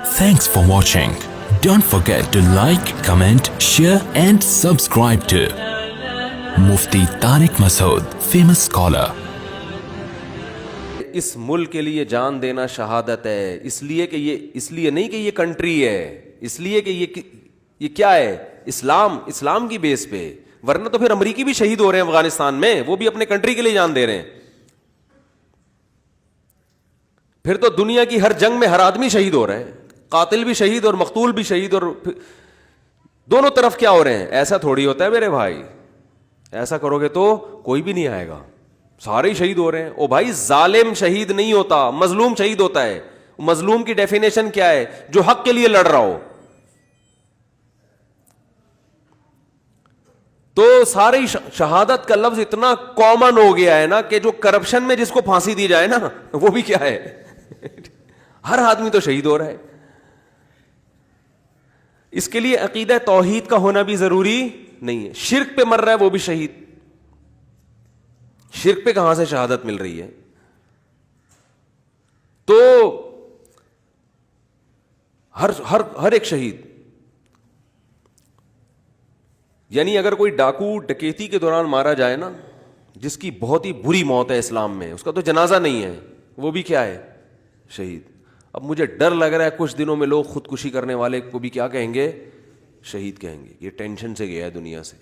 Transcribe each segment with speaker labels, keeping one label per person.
Speaker 1: Thanks for watching. Don't forget to like, comment, share and subscribe to Mufti Tariq Masood, famous scholar.
Speaker 2: اس ملک کے لیے جان دینا شہادت ہے، اس لیے نہیں کہ یہ کنٹری ہے، اس لیے کہ یہ کیا ہے، اسلام کی بیس پہ. ورنہ تو پھر امریکی بھی شہید ہو رہے ہیں افغانستان میں، وہ بھی اپنے کنٹری کے لیے جان دے رہے ہیں. پھر تو دنیا کی ہر جنگ میں ہر آدمی شہید ہو رہا ہے، قاتل بھی شہید اور مقتول بھی شہید، اور دونوں طرف کیا ہو رہے ہیں. ایسا تھوڑی ہوتا ہے میرے بھائی، ایسا کرو گے تو کوئی بھی نہیں آئے گا، سارے ہی شہید ہو رہے ہیں. او بھائی، ظالم شہید نہیں ہوتا، مظلوم شہید ہوتا ہے. مظلوم کی ڈیفینیشن کیا ہے؟ جو حق کے لیے لڑ رہا ہو. تو ساری شہادت کا لفظ اتنا کامن ہو گیا ہے نا کہ جو کرپشن میں جس کو پھانسی دی جائے نا وہ بھی کیا ہے ہر آدمی تو شہید ہو رہا ہے. اس کے لیے عقیدہ توحید کا ہونا بھی ضروری نہیں ہے. شرک پہ مر رہا ہے وہ بھی شہید. شرک پہ کہاں سے شہادت مل رہی ہے؟ تو ہر ایک شہید، یعنی اگر کوئی ڈاکو ڈکیتی کے دوران مارا جائے نا، جس کی بہت ہی بری موت ہے اسلام میں، اس کا تو جنازہ نہیں ہے، وہ بھی کیا ہے؟ شہید. اب مجھے ڈر لگ رہا ہے کچھ دنوں میں لوگ خودکشی کرنے والے کو بھی کیا کہیں گے؟ شہید کہیں گے. یہ ٹینشن سے گیا ہے دنیا سے،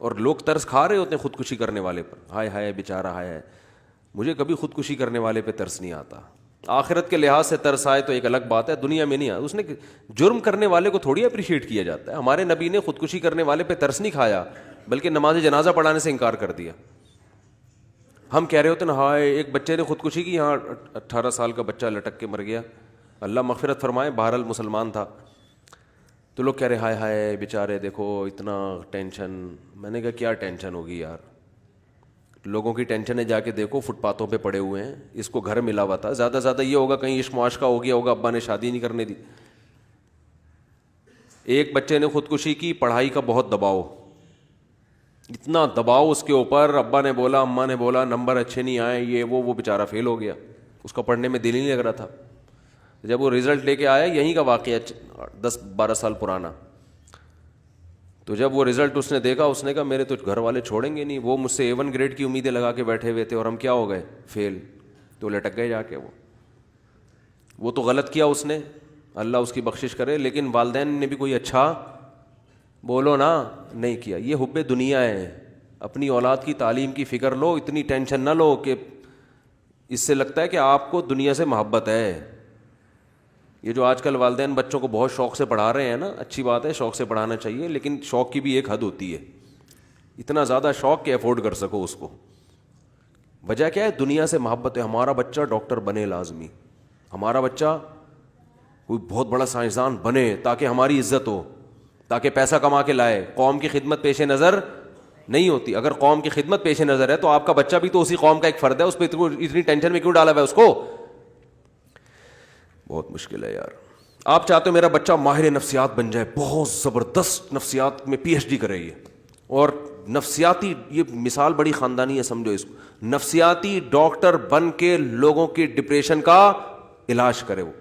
Speaker 2: اور لوگ ترس کھا رہے ہوتے ہیں خودکشی کرنے والے پر. ہائے ہائے بیچارہ، ہائے. مجھے کبھی خودکشی کرنے والے پہ ترس نہیں آتا. آخرت کے لحاظ سے ترس آئے تو ایک الگ بات ہے، دنیا میں نہیں آتا. اس نے جرم کرنے والے کو تھوڑی اپریشیٹ کیا جاتا ہے. ہمارے نبی نے خودکشی کرنے والے پہ ترس نہیں کھایا، بلکہ نماز جنازہ پڑھانے سے انکار کر دیا. ہم کہہ رہے ہوتے نا، ہائے ایک بچے نے خودکشی کی، یہاں 18 سال کا بچہ لٹک کے مر گیا، اللہ مغفرت فرمائے، بہرحال مسلمان تھا. تو لوگ کہہ رہے ہائے ہائے بیچارے، دیکھو اتنا ٹینشن. میں نے کہا کیا ٹینشن ہوگی یار؟ لوگوں کی ٹینشنیں جا کے دیکھو، فٹ پاتھوں پہ پڑے ہوئے ہیں. اس کو گھر ملا ہوا تھا، زیادہ زیادہ یہ ہوگا کہیں عشق معاشقہ ہو گیا ہوگا، ابا نے شادی نہیں کرنے دی. ایک بچے نے خودکشی کی، پڑھائی کا بہت دباؤ، اتنا دباؤ اس کے اوپر، ابا نے بولا، اماں نے بولا، نمبر اچھے نہیں آئے، یہ وہ بیچارہ فیل ہو گیا. اس کا پڑھنے میں دل ہی نہیں لگ رہا تھا. جب وہ رزلٹ لے کے آیا، یہیں کا واقعہ 10-12 سال پرانا، تو جب وہ رزلٹ اس نے دیکھا، اس نے کہا میرے تو گھر والے چھوڑیں گے نہیں، وہ مجھ سے A1 گریڈ کی امیدیں لگا کے بیٹھے ہوئے تھے، اور ہم کیا ہو گئے؟ فیل. تو لٹک گئے جا کے. وہ تو غلط کیا اس نے، اللہ اس کی بخشش کرے، لیکن والدین نے بھی کوئی اچھا بولو نا نہیں کیا. یہ حب دنیا ہے. اپنی اولاد کی تعلیم کی فکر لو، اتنی ٹینشن نہ لو کہ اس سے لگتا ہے کہ آپ کو دنیا سے محبت ہے. یہ جو آج کل والدین بچوں کو بہت شوق سے پڑھا رہے ہیں نا، اچھی بات ہے، شوق سے پڑھانا چاہیے، لیکن شوق کی بھی ایک حد ہوتی ہے. اتنا زیادہ شوق کہ افورڈ کر سکو اس کو. وجہ کیا ہے؟ دنیا سے محبت ہے. ہمارا بچہ ڈاکٹر بنے لازمی، ہمارا بچہ کوئی بہت بڑا سائنسدان بنے تاکہ ہماری عزت ہو، تاکہ پیسہ کما کے لائے. قوم کی خدمت پیش نظر نہیں ہوتی. اگر قوم کی خدمت پیش نظر ہے تو آپ کا بچہ بھی تو اسی قوم کا ایک فرد ہے، اس پہ اتنی ٹینشن میں کیوں ڈالا ہوا ہے اس کو؟ بہت مشکل ہے یار. آپ چاہتے ہو میرا بچہ ماہر نفسیات بن جائے، بہت زبردست نفسیات میں PhD کرے یہ، اور نفسیاتی، یہ مثال بڑی خاندانی ہے، سمجھو اس کو، نفسیاتی ڈاکٹر بن کے لوگوں کی ڈپریشن کا علاج کرے. وہ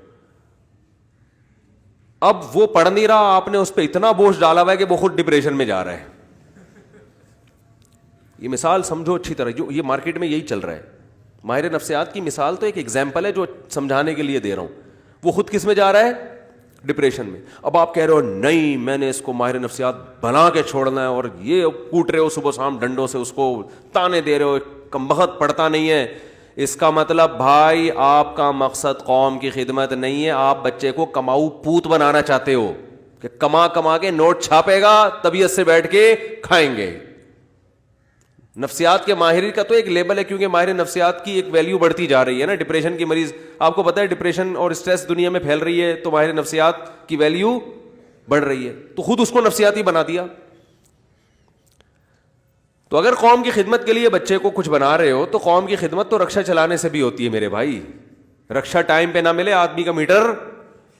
Speaker 2: اب وہ پڑھ نہیں رہا، آپ نے اس پہ اتنا بوجھ ڈالا ہوا ہے کہ وہ خود ڈپریشن میں جا رہا ہے. یہ مثال سمجھو اچھی طرح، جو یہ مارکیٹ میں یہی چل رہا ہے. ماہر نفسیات کی مثال تو ایک ایگزامپل ہے جو سمجھانے کے لیے دے رہا ہوں. وہ خود کس میں جا رہا ہے؟ ڈپریشن میں. اب آپ کہہ رہے ہو نہیں میں نے اس کو ماہر نفسیات بنا کے چھوڑنا ہے، اور یہ کوٹ رہے ہو صبح شام ڈنڈوں سے، اس کو تانے دے رہے ہو، کمبخت پڑھتا نہیں ہے. اس کا مطلب بھائی آپ کا مقصد قوم کی خدمت نہیں ہے، آپ بچے کو کماؤ پوت بنانا چاہتے ہو کہ کما کما کے نوٹ چھاپے گا، طبیعت سے بیٹھ کے کھائیں گے. نفسیات کے ماہر کا تو ایک لیبل ہے، کیونکہ ماہر نفسیات کی ایک ویلیو بڑھتی جا رہی ہے نا. ڈپریشن کی مریض، آپ کو پتہ ہے ڈپریشن اور اسٹریس دنیا میں پھیل رہی ہے، تو ماہر نفسیات کی ویلیو بڑھ رہی ہے، تو خود اس کو نفسیاتی بنا دیا. تو اگر قوم کی خدمت کے لیے بچے کو کچھ بنا رہے ہو، تو قوم کی خدمت تو رکشا چلانے سے بھی ہوتی ہے میرے بھائی. رکشا ٹائم پہ نہ ملے، آدمی کا میٹر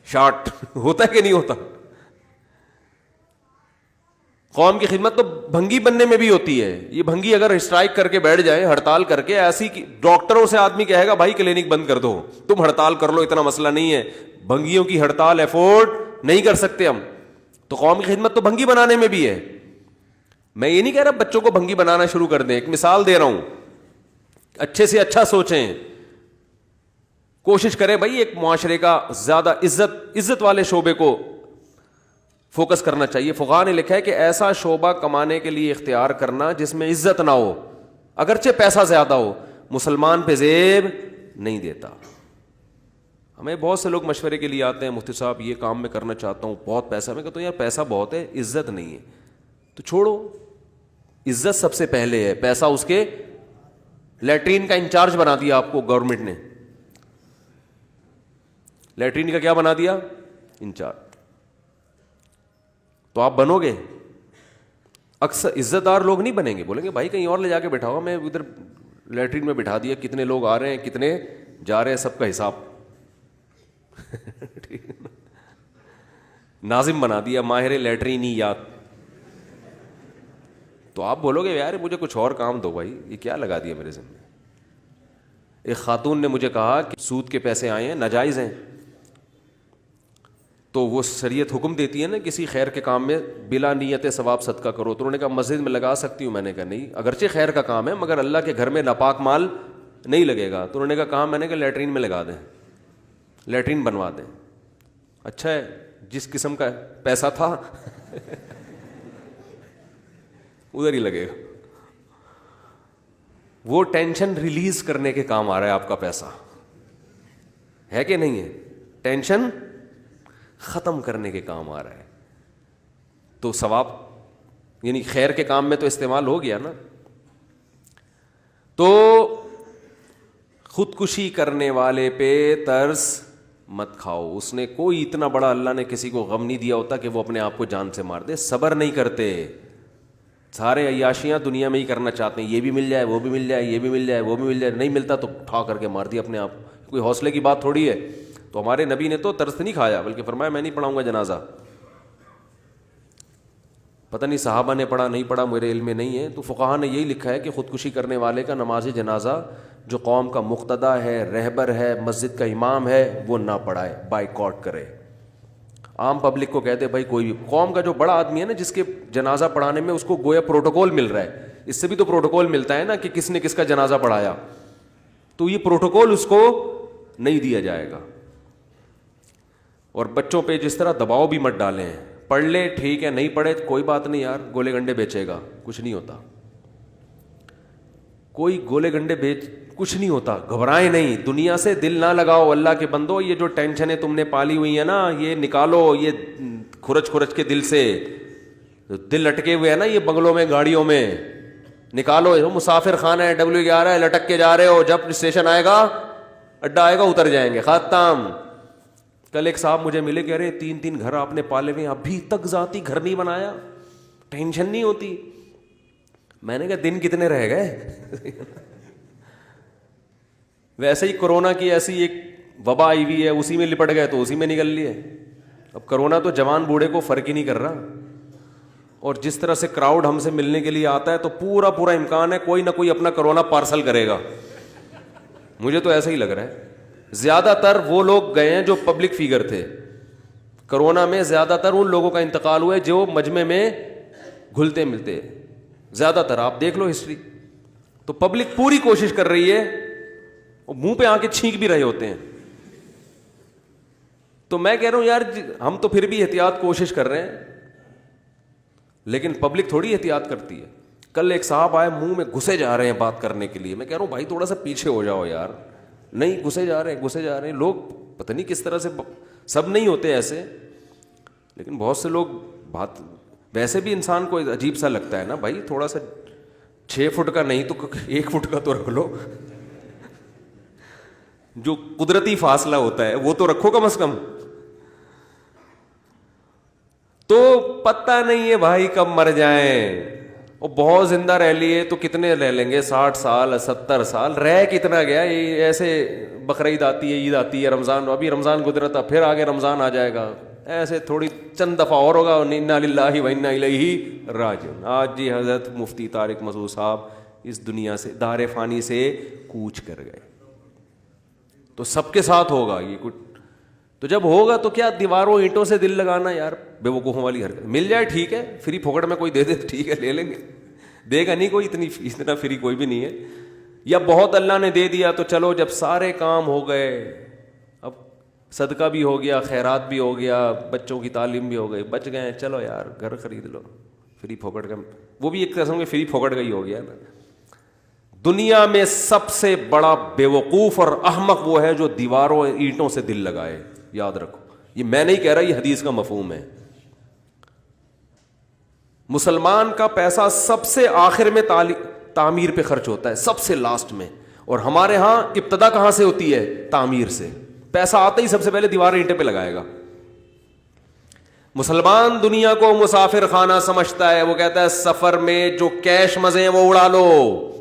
Speaker 2: شارٹ ہوتا ہے کہ نہیں ہوتا؟ قوم کی خدمت تو بھنگی بننے میں بھی ہوتی ہے. یہ بھنگی اگر اسٹرائک کر کے بیٹھ جائے, ہڑتال کر کے, ایسی ڈاکٹروں سے آدمی کہے گا بھائی کلینک بند کر دو, تم ہڑتال کر لو, اتنا مسئلہ نہیں ہے. بھنگیوں کی ہڑتال افورڈ نہیں کر سکتے ہم. تو قوم کی خدمت تو بھنگی بنانے میں بھی ہے. میں یہ نہیں کہہ رہا بچوں کو بھنگی بنانا شروع کر دیں, ایک مثال دے رہا ہوں. اچھے سے اچھا سوچیں, کوشش کریں بھائی ایک معاشرے کا زیادہ عزت والے شعبے کو فوکس کرنا چاہیے. فقہا نے لکھا ہے کہ ایسا شعبہ کمانے کے لیے اختیار کرنا جس میں عزت نہ ہو, اگرچہ پیسہ زیادہ ہو, مسلمان پہ زیب نہیں دیتا. ہمیں بہت سے لوگ مشورے کے لیے آتے ہیں, مفتی صاحب یہ کام میں کرنا چاہتا ہوں, بہت پیسہ. میں کہتا ہوں یار پیسہ بہت ہے, عزت نہیں ہے, تو چھوڑو. عزت سب سے پہلے ہے, پیسہ اس کے. لیٹرین کا انچارج بنا دیا آپ کو گورنمنٹ نے, لیٹرین کا کیا بنا دیا, انچارج. تو آپ بنو گے؟ اکثر عزت دار لوگ نہیں بنیں گے, بولیں گے بھائی کہیں اور لے جا کے بٹھاؤ, میں ادھر لیٹرین میں بٹھا دیا, کتنے لوگ آ رہے ہیں کتنے جا رہے ہیں, سب کا حساب. ناظم بنا دیا, ماہر لیٹرینیات. تو آپ بولو گے یار مجھے کچھ اور کام دو بھائی, یہ کیا لگا دیا میرے ذمہ. ایک خاتون نے مجھے کہا کہ سود کے پیسے آئے ہیں, ناجائز ہیں, تو وہ شریعت حکم دیتی ہے نا کسی خیر کے کام میں بلا نیت ثواب صدقہ کرو. تو انہوں نے کہا مسجد میں لگا سکتی ہوں. میں نے کہا نہیں, اگرچہ خیر کا کام ہے مگر اللہ کے گھر میں ناپاک مال نہیں لگے گا. تو انہوں نے کہا میں نے کہا لیٹرین میں لگا دیں, لیٹرین بنوا دیں. اچھا ہے, جس قسم کا پیسہ تھا ادھر ہی لگے گا. وہ ٹینشن ریلیز کرنے کے کام آ رہا ہے آپ کا پیسہ, ہے کہ نہیں ہے؟ ٹینشن ختم کرنے کے کام آ رہا ہے. تو ثواب یعنی خیر کے کام میں تو استعمال ہو گیا نا. تو خودکشی کرنے والے پہ ترس مت کھاؤ. اس نے کوئی اتنا بڑا, اللہ نے کسی کو غم نہیں دیا ہوتا کہ وہ اپنے آپ کو جان سے مار دے. صبر نہیں کرتے, سارے عیاشیاں دنیا میں ہی کرنا چاہتے ہیں, یہ بھی مل جائے وہ بھی مل جائے, یہ بھی مل جائے وہ بھی مل جائے, نہیں ملتا تو اٹھا کر کے مار دیا اپنے آپ. کوئی حوصلے کی بات تھوڑی ہے. تو ہمارے نبی نے تو ترس نہیں کھایا, بلکہ فرمایا میں نہیں پڑھاؤں گا جنازہ. پتہ نہیں صحابہ نے پڑھا نہیں پڑھا, میرے علم میں نہیں ہے. تو فقہا نے یہی لکھا ہے کہ خودکشی کرنے والے کا نماز جنازہ جو قوم کا مقتدیٰ ہے, رہبر ہے, مسجد کا امام ہے, وہ نہ پڑھائے, بائیکاٹ کرے. عام پبلک کو کہتے بھائی کوئی بھی قوم کا جو بڑا آدمی ہے نا, جس کے جنازہ پڑھانے میں اس کو گویا پروٹوکول مل رہا ہے. اس سے بھی تو پروٹوکول ملتا ہے نا کہ کس نے کس کا جنازہ پڑھایا, تو یہ پروٹوکول اس کو نہیں دیا جائے گا. اور بچوں پہ جس طرح دباؤ بھی مت ڈالیں, پڑھ لے ٹھیک ہے, نہیں پڑھے کوئی بات نہیں یار, گولے گنڈے بیچے گا, کچھ نہیں ہوتا. کوئی گولے گنڈے بیچ کچھ نہیں ہوتا, گھبرائیں نہیں. دنیا سے دل نہ لگاؤ اللہ کے بندو. یہ جو ٹینشنیں تم نے پالی ہوئی ہیں نا, یہ نکالو, یہ کھرچ کے دل سے. دل لٹکے ہوئے ہیں نا یہ بنگلوں میں گاڑیوں میں, نکالو. مسافر خانہ ہے, W11 ہے, لٹک کے جا رہے ہو, جب اسٹیشن آئے گا, اڈا آئے گا, اتر جائیں گے, ختم. کل ایک صاحب مجھے ملے, کہہ رہے 3 گھر آپ نے پالے ہوئے, ابھی تک ذاتی گھر نہیں بنایا, ٹینشن نہیں ہوتی. میں نے کہا دن کتنے رہ گئے. ویسے ہی کورونا کی ایسی ایک وبا آئی ہوئی ہے, اسی میں لپٹ گئے تو اسی میں نکل لیے. اب کورونا تو جوان بوڑھے کو فرق ہی نہیں کر رہا. اور جس طرح سے کراؤڈ ہم سے ملنے کے لیے آتا ہے تو پورا امکان ہے کوئی نہ کوئی اپنا کورونا پارسل کرے گا. مجھے تو ایسا ہی لگ رہا ہے. زیادہ تر وہ لوگ گئے ہیں جو پبلک فگر تھے. کورونا میں زیادہ تر ان لوگوں کا انتقال ہوا ہے جو مجمع میں گھلتے ملتے. زیادہ تر آپ دیکھ لو ہسٹری. تو پبلک پوری کوشش کر رہی ہے, منہ پہ آ کے چھینک بھی رہے ہوتے ہیں. تو میں کہہ رہا ہوں یار ہم تو پھر بھی احتیاط کوشش کر رہے ہیں, لیکن پبلک تھوڑی احتیاط کرتی ہے. کل ایک صاحب آئے, منہ میں گھسے جا رہے ہیں بات کرنے کے لیے. میں کہہ رہا ہوں بھائی تھوڑا سا پیچھے ہو جاؤ یار. نہیں, گھسے جا رہے ہیں لوگ, پتہ نہیں کس طرح سے. سب نہیں ہوتے ایسے, لیکن بہت سے لوگ بات. ویسے بھی انسان کو عجیب سا لگتا ہے نا بھائی, تھوڑا سا 6 فٹ کا نہیں تو 1 فٹ کا تو رکھ لو. جو قدرتی فاصلہ ہوتا ہے وہ تو رکھو کم از کم. تو پتہ نہیں ہے بھائی کب مر جائیں. اور بہت زندہ رہ لیے تو کتنے رہ لیں گے, 60 سال 70 سال, رہ کتنا گیا. یہ ایسے بقرعید آتی ہے, عید آتی ہے, رمضان, ابھی رمضان گزرا تھا, پھر آگے رمضان آ جائے گا. ایسے تھوڑی چند دفعہ اور ہوگا, انا للہ و انا الیہ راجعون. آج جی حضرت مفتی طارق مسعود صاحب اس دنیا سے, دار فانی سے کوچ کر گئے. تو سب کے ساتھ ہوگا یہ کچھ, تو جب ہوگا تو کیا دیواروں اینٹوں سے دل لگانا یار, بے وقوفوں والی حرکت. مل جائے ٹھیک ہے, فری پھوکٹ میں کوئی دے دے ٹھیک ہے, لے لیں گے, دے گا نہیں کوئی, اتنا فری کوئی بھی نہیں ہے. یا بہت اللہ نے دے دیا تو چلو جب سارے کام ہو گئے, اب صدقہ بھی ہو گیا, خیرات بھی ہو گیا, بچوں کی تعلیم بھی ہو گئی, بچ گئے, چلو یار گھر خرید لو, فری پھوکٹ کا, وہ بھی ایک قسم کے فری پھوکٹ کا ہی ہو گیا نا. دنیا میں سب سے بڑا بے وقوف اور احمق وہ ہے جو دیواروں اینٹوں سے دل لگائے. یاد رکھو, یہ میں نہیں کہہ رہا, یہ حدیث کا مفہوم ہے. مسلمان کا پیسہ سب سے آخر میں تعمیر پہ خرچ ہوتا ہے, سب سے لاسٹ میں. اور ہمارے ہاں ابتدا کہاں سے ہوتی ہے؟ تعمیر سے. پیسہ آتا ہی سب سے پہلے دیوار اینٹے پہ لگائے گا. مسلمان دنیا کو مسافر خانہ سمجھتا ہے, وہ کہتا ہے سفر میں جو کیش مزے ہیں وہ اڑا لو,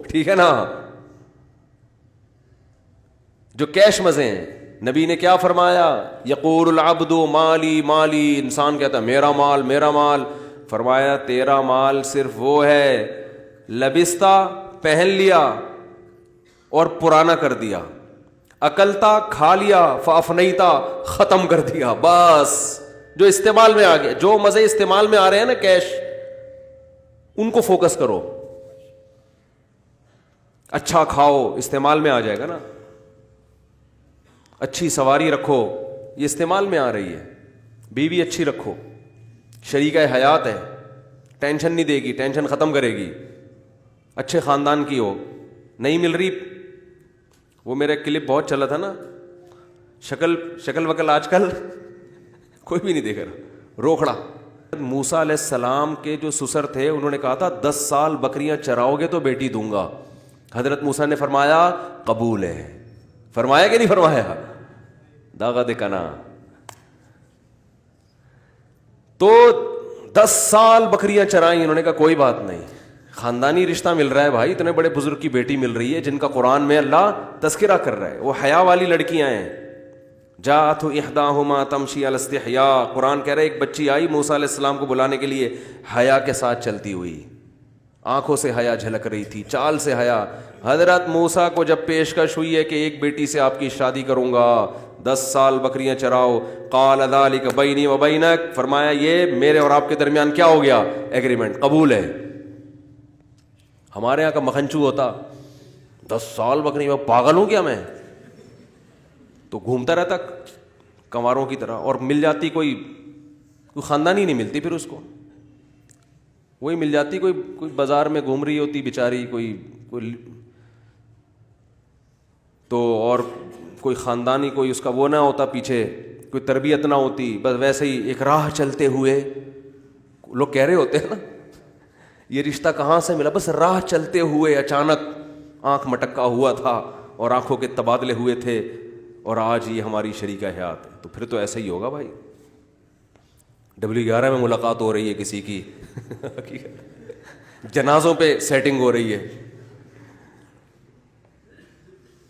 Speaker 2: ٹھیک ہے نا, جو کیش مزے ہیں. نبی نے کیا فرمایا؟ یقول العبد مالی مالی, انسان کہتا ہے میرا مال میرا مال. فرمایا تیرا مال صرف وہ ہے لبستہ, پہن لیا اور پرانا کر دیا, اکلتا کھا لیا, فافنیتا ختم کر دیا, بس. جو استعمال میں آ گیا, جو مزے استعمال میں آ رہے ہیں نا کیش, ان کو فوکس کرو. اچھا کھاؤ, استعمال میں آ جائے گا نا. اچھی سواری رکھو, یہ استعمال میں آ رہی ہے. بیوی اچھی رکھو, شریکہ حیات ہے, ٹینشن نہیں دے گی, ٹینشن ختم کرے گی. اچھے خاندان کی ہو, نہیں مل رہی. وہ میرا کلپ بہت چلا تھا نا, شکل وکل آج کل کوئی بھی نہیں دیکھ رہا, روکھڑا. موسیٰ علیہ السلام کے جو سسر تھے انہوں نے کہا تھا 10 سال بکریاں چراؤ گے تو بیٹی دوں گا. حضرت موسیٰ نے فرمایا قبول ہے. فرمایا کہ نہیں فرمایا؟ داغا دکنا. تو 10 سال بکریاں چرائیں, انہوں نے کہا کوئی بات نہیں, خاندانی رشتہ مل رہا ہے بھائی, اتنے بڑے بزرگ کی بیٹی مل رہی ہے جن کا قرآن میں اللہ تذکرہ کر رہا ہے, وہ حیا والی لڑکیاں ہیں. جاءت احداہما تمشی علی استحیاء, قرآن کہہ رہا ہے ایک بچی آئی موسیٰ علیہ السلام کو بلانے کے لیے, حیا کے ساتھ چلتی ہوئی, آنکھوں سے حیا جھلک رہی تھی, چال سے حیا. حضرت موسیٰ کو جب پیشکش ہوئی ہے کہ ایک بیٹی سے آپ کی شادی کروں گا, 10 سال بکریاں چراؤ, قال ذلک بینی و بینک, فرمایا یہ میرے اور آپ کے درمیان کیا ہو گیا؟ ایگریمنٹ, قبول ہے. ہمارے یہاں کا مکھنچو ہوتا 10 سال بکری, میں پاگل ہوں کیا میں, تو گھومتا رہتا کنواروں کی طرح, اور مل جاتی کوئی خاندانی نہیں ملتی پھر اس کو, وہی مل جاتی کوئی بازار میں گھوم رہی ہوتی بیچاری, کوئی تو, اور کوئی خاندانی کوئی اس کا وہ نہ ہوتا پیچھے, کوئی تربیت نہ ہوتی, بس ویسے ہی ایک راہ چلتے ہوئے. لوگ کہہ رہے ہوتے ہیں نا یہ رشتہ کہاں سے ملا, بس راہ چلتے ہوئے اچانک آنکھ مٹکا ہوا تھا اور آنکھوں کے تبادلے ہوئے تھے, اور آج یہ ہماری شریکہ حیات ہے. تو پھر تو ایسا ہی ہوگا بھائی. W11 میں ملاقات ہو رہی ہے کسی کی, جنازوں پہ سیٹنگ ہو رہی ہے,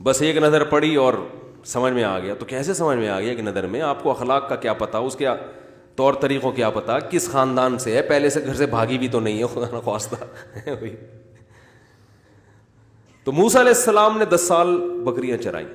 Speaker 2: بس ایک نظر پڑی اور سمجھ میں آ گیا. تو کیسے سمجھ میں آ گیا کہ نظر میں؟ آپ کو اخلاق کا کیا پتا, اس کے طور طریقوں کیا پتا, کس خاندان سے ہے, پہلے سے گھر سے بھاگی بھی تو نہیں ہے خدا نخواستہ. تو موسیٰ علیہ السلام نے 10 سال بکریاں چرائیں.